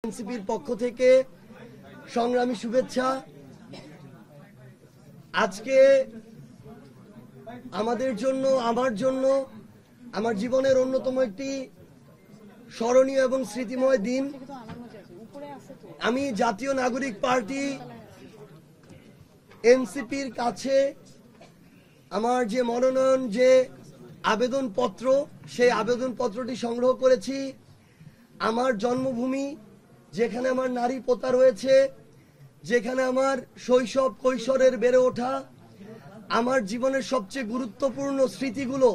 এনসিপির পক্ষ থেকে সংগ্রামী শুভেচ্ছা। আজকে আমাদের জন্য, আমার জন্য, আমার জীবনের অন্যতম একটি স্মরণীয় এবং স্মৃতিময় দিন। আমি জাতীয় নাগরিক পার্টি এনসিপির কাছে আমার যে মনোনয়ন, যে আবেদনপত্র, সেই আবেদনপত্রটি সংগ্রহ করেছি। আমার জন্মভূমি, যেখানে আমার নারী পোতা রয়েছে, যেখানে আমার শৈশব কৈশোরের বেড়ে ওঠা, আমার জীবনের সবচেয়ে গুরুত্বপূর্ণ স্মৃতিগুলো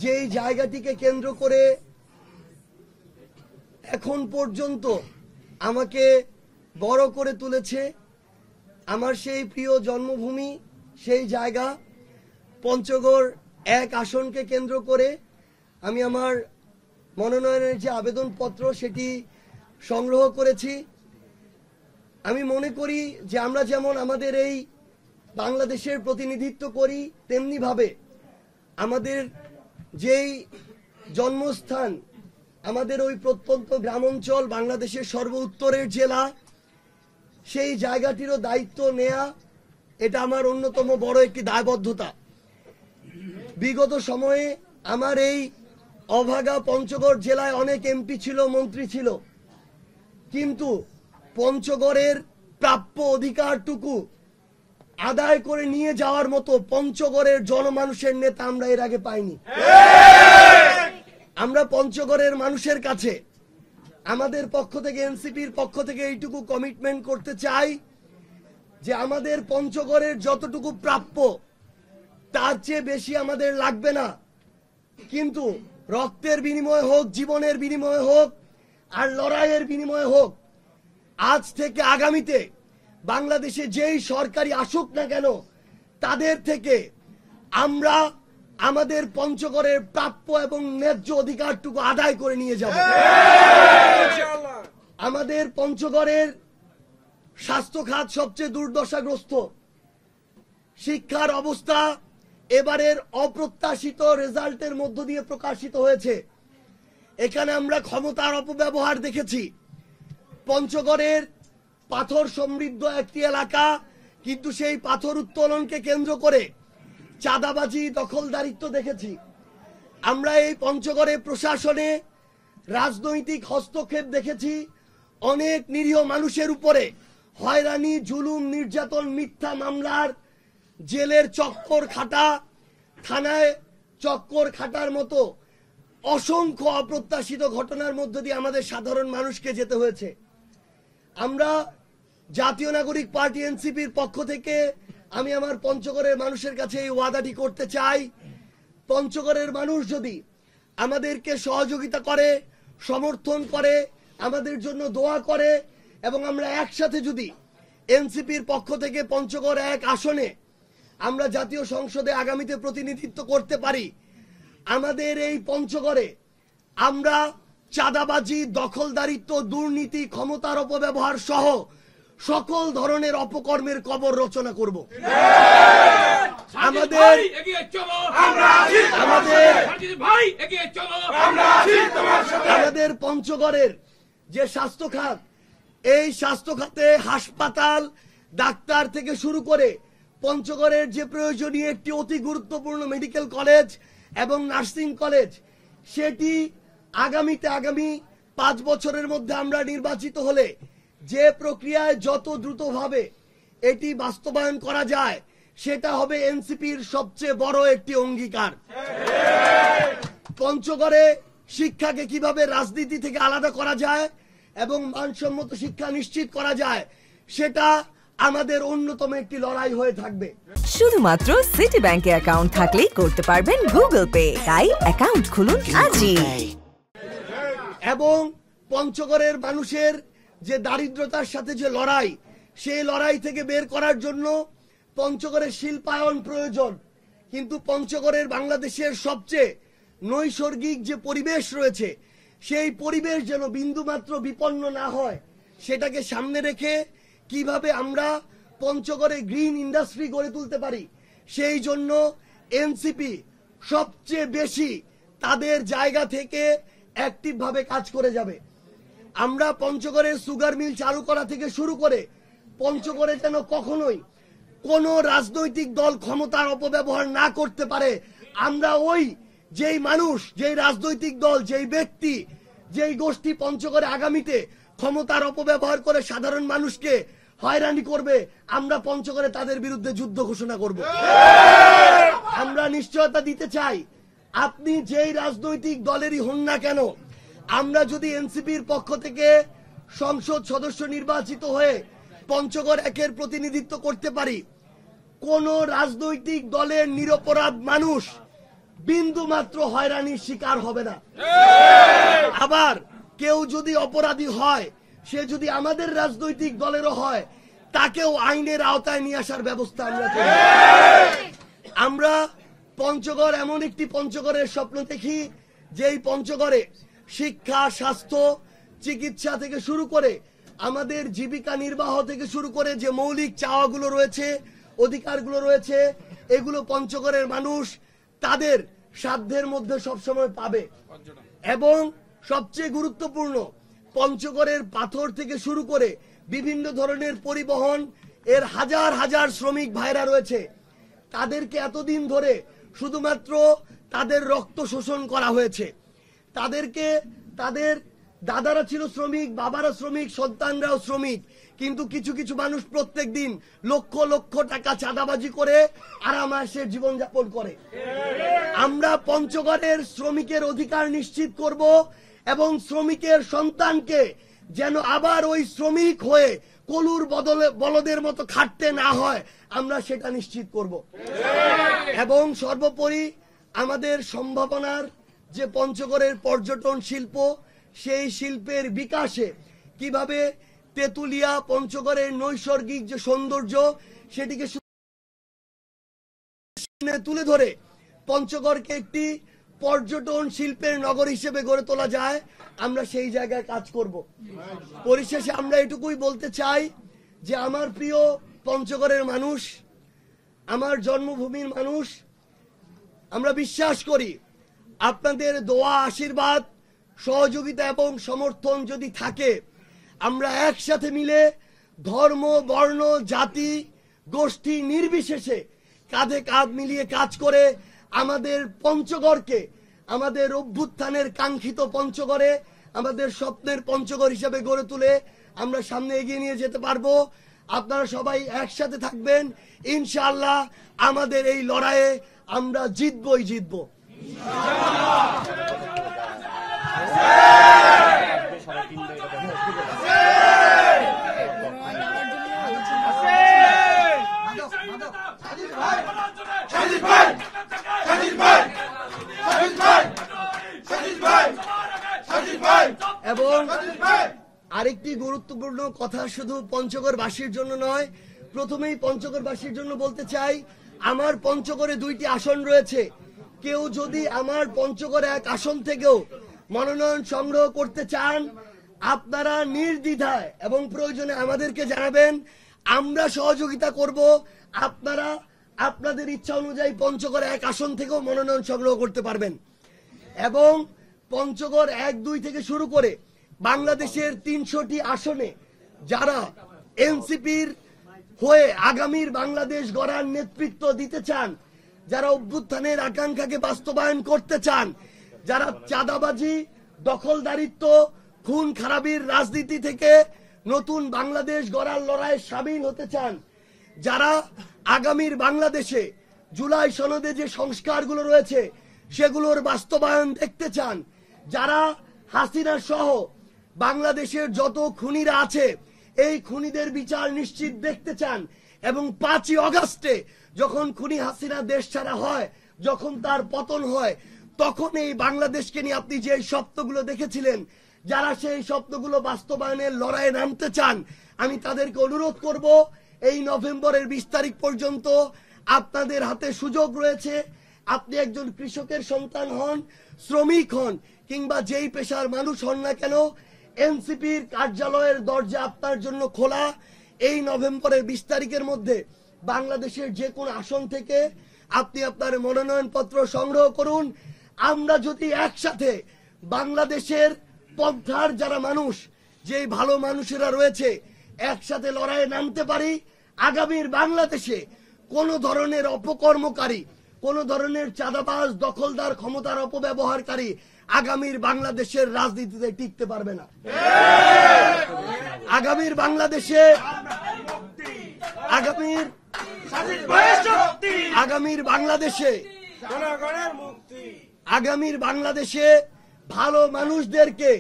যেই জায়গাটিকে কেন্দ্র করে এখন পর্যন্ত আমাকে বড় করে তুলেছে, আমার সেই প্রিয় জন্মভূমি, সেই জায়গা পঞ্চগড় 1 আসনকে কেন্দ্র করে আমি আমার মনোনয়নের যে আবেদনপত্র সেটি সংগ্রহ করেছি। আমি মনে করি যে আমরা যেমন আমাদের এই বাংলাদেশের প্রতিনিধিত্ব করি, তেমনি ভাবে আমাদের যেই জন্মস্থান, আমাদের ওই প্রত্যন্ত গ্রামাঞ্চল, বাংলাদেশের সর্ব উত্তরের জেলা, সেই জায়গাটিরও দায়িত্ব নেয়া এটা আমার অন্যতম বড় একটি দায়বদ্ধতা। বিগত সময়ে আমার এই অভাগা পঞ্চগড় জেলায় অনেক এমপি ছিল, মন্ত্রী ছিল, কিন্তু পঞ্চগড়ের প্রাপ্য অধিকারটুকু আদায় করে নিয়ে যাওয়ার মতো পঞ্চগড়ের জনমানুষের নেতা আমরা এর আগে পাইনি। আমরা পঞ্চগড়ের মানুষের কাছে আমাদের পক্ষ থেকে, এনসিপির পক্ষ থেকে এইটুকু কমিটমেন্ট করতে চাই যে আমাদের পঞ্চগড়ের যতটুকু প্রাপ্য তার চেয়ে বেশি আমাদের লাগবে না, কিন্তু রক্তের বিনিময়ে হোক, জীবনের বিনিময়ে হোক, আর লড়াইয়ের বিনিময়ে হোক, আজ থেকে আগামীতে বাংলাদেশে যেই সরকারি আসুক না কেন, তাদের থেকে আমরা আমাদের পঞ্চগড়ের প্রাপ্য এবং ন্যায্য অধিকারটুকু আদায় করে নিয়ে যাব। আমাদের পঞ্চগড়ের স্বাস্থ্য খাত সবচেয়ে দুর্দশাগ্রস্ত, শিক্ষার অবস্থা এবারের অপ্রত্যাশিত রেজাল্টের মধ্য দিয়ে প্রকাশিত হয়েছে। এখানে আমরা ক্ষমতার অপব্যবহার দেখেছি। পঞ্চগড়ের পাথর সমৃদ্ধ একটি এলাকা, কিন্তু সেই পাথর উত্তোলনকে কেন্দ্র করে চাঁদাবাজি, দখলদারিত্ব দেখেছি। আমরা এই পঞ্চগড়ে প্রশাসনে রাজনৈতিক হস্তক্ষেপ দেখেছি। অনেক নিরীহ মানুষের উপরে হয়রানি, জুলুম, নির্যাতন, মিথ্যা মামলার জেলের চক্কর খাটা, থানায় চক্কর খাটার মতো অসংখ্য অপ্রত্যাশিত ঘটনার মধ্য দিয়ে আমাদের সাধারণ মানুষকে যেতে হয়েছে। আমরা জাতীয় নাগরিক পার্টি এনসিপির পক্ষ থেকে আমি আমার পঞ্চগড়ের মানুষের কাছে এই ওয়াদাটি করতে চাই, পঞ্চগড়ের মানুষ যদি আমাদেরকে সহযোগিতা করে, সমর্থন করে, আমাদের জন্য দোয়া করে, এবং আমরা একসাথে যদি এনসিপির পক্ষ থেকে পঞ্চগড় 1 আসনে আমরা জাতীয় সংসদে আগামীতে প্রতিনিধিত্ব করতে পারি, আমাদের এই পঞ্চগড়ে আমরা চাঁদাবাজি, দখলদারিত্ব, দুর্নীতি, ক্ষমতার অপব্যবহার সহ সকল ধরনের অপকর্মের কবর রচনা করব। আমাদের পঞ্চগড়ের যে স্বাস্থ্য খাত, এই স্বাস্থ্য খাতে হাসপাতাল, ডাক্তার থেকে শুরু করে পঞ্চগড়ের যে প্রয়োজনীয় একটি অতি গুরুত্বপূর্ণ মেডিকেল কলেজ এবং নার্সিং কলেজ, সেটি আগামী 5 বছরের মধ্যে আমরা নির্বাচিত হলে যে প্রক্রিয়ায় যত দ্রুতভাবে এটি বাস্তবায়ন করা যায়, সেটা হবে এনসিপির সবচেয়ে বড় একটি অঙ্গীকার। পঞ্চগড়ে শিক্ষাকে কিভাবে রাজনীতি থেকে আলাদা করা যায় এবং মানসম্মত শিক্ষা নিশ্চিত করা যায়, সেটা আমাদের অন্যতম একটি লড়াই হয়ে থাকবে। শুধুমাত্র সিটি ব্যাংকে অ্যাকাউন্ট থাকলেই করতে পারবেন গুগল পে, তাই অ্যাকাউন্ট খুলুন আজই। এবং পঞ্চগড়ের মানুষের যে দারিদ্রতার সাথে যে লড়াই, সেই লড়াই থেকে বের করার জন্য পঞ্চগড়ের শিল্পায়ন প্রয়োজন, কিন্তু পঞ্চগড়ের বাংলাদেশের সবচেয়ে নৈসর্গিক যে পরিবেশ রয়েছে, সেই পরিবেশ যেন বিন্দুমাত্র বিপন্ন না হয়, সেটাকে সামনে রেখে কিভাবে আমরা পঞ্চগড়ে গ্রিন ইন্ডাস্ট্রি গড়ে তুলতে পারি, সেই জন্য এনসিপি সবচেয়ে বেশি তাদের জায়গা থেকে অ্যাক্টিভ ভাবে কাজ করে যাবে। আমরা পঞ্চগড়ে সুগার মিল চালু করা থেকে শুরু করে পঞ্চগড়ে যেন কখনোই কোন রাজনৈতিক দল ক্ষমতার অপব্যবহার না করতে পারে, আমরা ওই যেই মানুষ, যেই রাজনৈতিক দল, যেই ব্যক্তি, যেই গোষ্ঠী পঞ্চগড়ে আগামীতে ক্ষমতার অপব্যবহার করে সাধারণ মানুষকে হয়রানি করবে, আমরা পঞ্চগড়ে তাদের বিরুদ্ধে যুদ্ধ ঘোষণা করব। আমরা নিশ্চয়তা দিতে চাই, আপনি যেই রাজনৈতিক দলেরই হন না কেন, আমরা যদি এনসিপির পক্ষ থেকে সংসদ সদস্য নির্বাচিত হয়ে পঞ্চগড় একের প্রতিনিধিত্ব করতে পারি, কোন রাজনৈতিক দলের নিরপরাধ মানুষ বিন্দু মাত্র হয়রানির শিকার হবে না। আবার কেউ যদি অপরাধী হয়, সে যদি আমাদের রাজনৈতিক দলেরও হয়, তাকেও আইনের আওতায় নিয়ে আসার ব্যবস্থা আমরা করি। আমরা পঞ্চগড় এমন একটি পঞ্চগড়ের স্বপ্ন দেখি, যেই পঞ্চগড়ে শিক্ষা, স্বাস্থ্য, চিকিৎসা থেকে শুরু করে আমাদের জীবিকা নির্বাহ থেকে শুরু করে যে মৌলিক চাওয়াগুলো রয়েছে, অধিকারগুলো রয়েছে, এগুলো পঞ্চগড়ের মানুষ তাদের সাধ্যের মধ্যে সবসময় পাবে। এবং সবচেয়ে গুরুত্বপূর্ণ, পঞ্চগড়ের পাথর থেকে শুরু করে বিভিন্ন ধরনের পরিবহন এর হাজার হাজার শ্রমিক ভাইরা রয়েছে, তাদেরকে এতদিন ধরে শুধুমাত্র তাদের রক্ত শোষণ করা হয়েছে। তাদেরকে, তাদের দাদারা ছিল শ্রমিক, বাবারা শ্রমিক, সন্তানরাও শ্রমিক, কিন্তু কিছু কিছু মানুষ প্রত্যেক দিন লক্ষ লক্ষ টাকা চাঁদাবাজি করে আরামায়েশের জীবনযাপন করে। আমরা পঞ্চগড়ের শ্রমিকের অধিকার নিশ্চিত করব এবং শ্রমিকের সন্তানকে যেন আবার ওই শ্রমিক হয়ে কলুর বলদের মতো খাটতে না হয়, আমরা সেটা নিশ্চিত করব। এবং সর্বোপরি আমাদের সম্ভাবনার যে পঞ্চগড়ের পর্যটন শিল্প, সেই শিল্পের বিকাশে কিভাবে তেতুলিয়া পঞ্চগড়ের নৈসর্গিক যে সৌন্দর্য, সেটিকে তুলে ধরে পঞ্চগড়কে একটি পর্যটন শিল্পের নগর হিসেবে গড়ে তোলা যায়, আমরা সেই জায়গায় কাজ করব। পরিশেষে আমরা এটুকুই বলতে চাই যে আমার প্রিয় পঞ্চগড়ের মানুষ, আমার জন্মভূমির মানুষ, আমরা বিশ্বাস করি আপনাদের দোয়া, আশীর্বাদ, সহযোগিতা এবং সমর্থন যদি থাকে, আমরা একসাথে মিলে ধর্ম, বর্ণ, জাতি, গোষ্ঠী নির্বিশেষে কাঁধে কাঁধ মিলিয়ে কাজ করে আমাদের পঞ্চগড়কে, আমাদের অভ্যুত্থানের কাঙ্ক্ষিত পঞ্চগড়ে, আমাদের স্বপ্নের পঞ্চগড় হিসেবে গড়ে তুলে আমরা সামনে এগিয়ে নিয়ে যেতে পারবো। আপনারা সবাই একসাথে থাকবেন, ইনশাআল্লাহ আমাদের এই লড়াইয়ে আমরা জিতবই জিতব। এবং আরেকটি গুরুত্বপূর্ণ কথা শুধু পঞ্চগড়বাসীর জন্য নয়, প্রথমেই পঞ্চগড়বাসীর জন্য বলতে চাই, আমার পঞ্চগড়ে 2টি আসন রয়েছে। কেউ যদি আমার পঞ্চগড় 1 আসন থেকেও মনোনয়ন সংগ্রহ করতে চান, আপনারা নির্দ্বিধায় এবং প্রয়োজনে আমাদেরকে জানাবেন, আমরা সহযোগিতা করব। আপনারা আপনাদের ইচ্ছা অনুযায়ী পঞ্চগড় 1 আসন থেকেও মনোনয়ন সংগ্রহ করতে পারবেন। এবং পঞ্চগড় 1, 2 থেকে শুরু করে বাংলাদেশের 300টি আসনে যারা এনসিপির হয়ে আগামীর বাংলাদেশ গড়ার নেতৃত্ব দিতে চান, যারা অভ্যুত্থানের আকাঙ্ক্ষাকে বাস্তবায়ন করতে চান, যারা চাঁদাবাজি, দখলদারিত্ব, খুন খারাপির রাজনীতি থেকে নতুন বাংলাদেশ গড়ার লড়াইয়ে সামিল হতে চান, যারা আগামীর বাংলাদেশে জুলাই সনদে যে সংস্কারগুলো রয়েছে সেগুলোর বাস্তবায়ন দেখতে চান, যারা হাসিনা সহ বাংলাদেশের যত খুনিরা আছে এই খুনিদের বিচার নিশ্চিত দেখতে চান, এবং 5ই অগাস্টে যখন খুনি হাসিনা দেশ ছাড়া হয়, যখন তার পতন হয়, তখন এই বাংলাদেশকে নিয়ে আপনি যে স্বপ্নগুলো দেখেছিলেন, যারা সেই স্বপ্নগুলো বাস্তবায়নের লড়াইয়ে নামতে চান, আমি তাদেরকে অনুরোধ করব, এই নভেম্বরের 20 তারিখ পর্যন্ত আপনাদের হাতে সুযোগ রয়েছে। আপনি একজন কৃষকের সন্তান হন, শ্রমিক হন, কিংবা যেই পেশার মানুষ হন না কেন, এনসিপির কার্যালয়ের দরজা আপনার জন্য খোলা। এই নভেম্বরের 20 তারিখের মধ্যে বাংলাদেশের যে কোনো আসন থেকে আপনি আপনার মনোনয়ন পত্র সংগ্রহ করুন। আমরা যদি একসাথে বাংলাদেশের পন্থার যারা মানুষ, যেই ভালো মানুষেরা রয়েছে একসাথে লড়াইয়ে নামতে পারি, আগামীর বাংলাদেশে কোন ধরনের অপকর্মকারী, কোন ধরনের চাঁদাবাজ, দখলদার, ক্ষমতার অপব্যবহারকারী আগামীর বাংলাদেশের রাজনীতিতে টিকতে পারবে না। আগামীর বাংলাদেশে আগামীর বাংলাদেশে ভালো মানুষদেরকে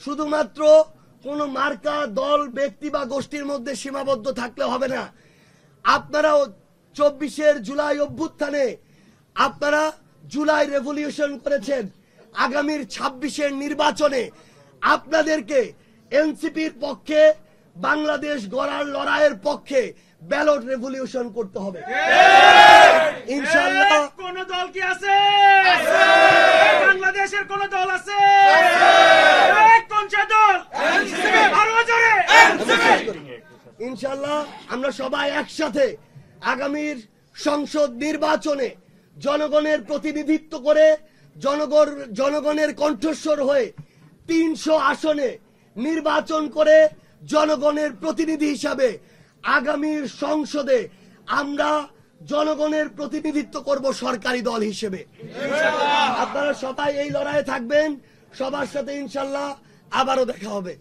শুধুমাত্র কোন মার্কা, দল, ব্যক্তি বা গোষ্ঠীর মধ্যে সীমাবদ্ধ থাকলে হবে না। আপনারাও 24 জুলাই অভ্যুত্থানে আপনারা জুলাই রেভলিউশন করেছেন। আগামীর 26 নির্বাচনে আপনাদেরকে এনসিপির পক্ষে, বাংলাদেশ গড়ার লড়াইয়ের পক্ষে ব্যালট রেভলিউশন করতে হবে ইনশাআল্লাহ। কোন দল কি আছে? বাংলাদেশের কোন দল আছে? কোন দল? ইনশাআল্লাহ আমরা সবাই একসাথে আগামীর সংসদ নির্বাচনে জনগণের প্রতিনিধিত্ব করে, জনগণের কণ্ঠস্বর হয়ে 300 আসনে নির্বাচন করে জনগণের প্রতিনিধি হিসাবে আগামীর সংসদে আমরা জনগণের প্রতিনিধিত্ব করব সরকারি দল হিসেবে। আপনারা সবাই এই লড়াইয়ে থাকবেন। সবার সাথে ইনশাআল্লাহ আবারও দেখা হবে।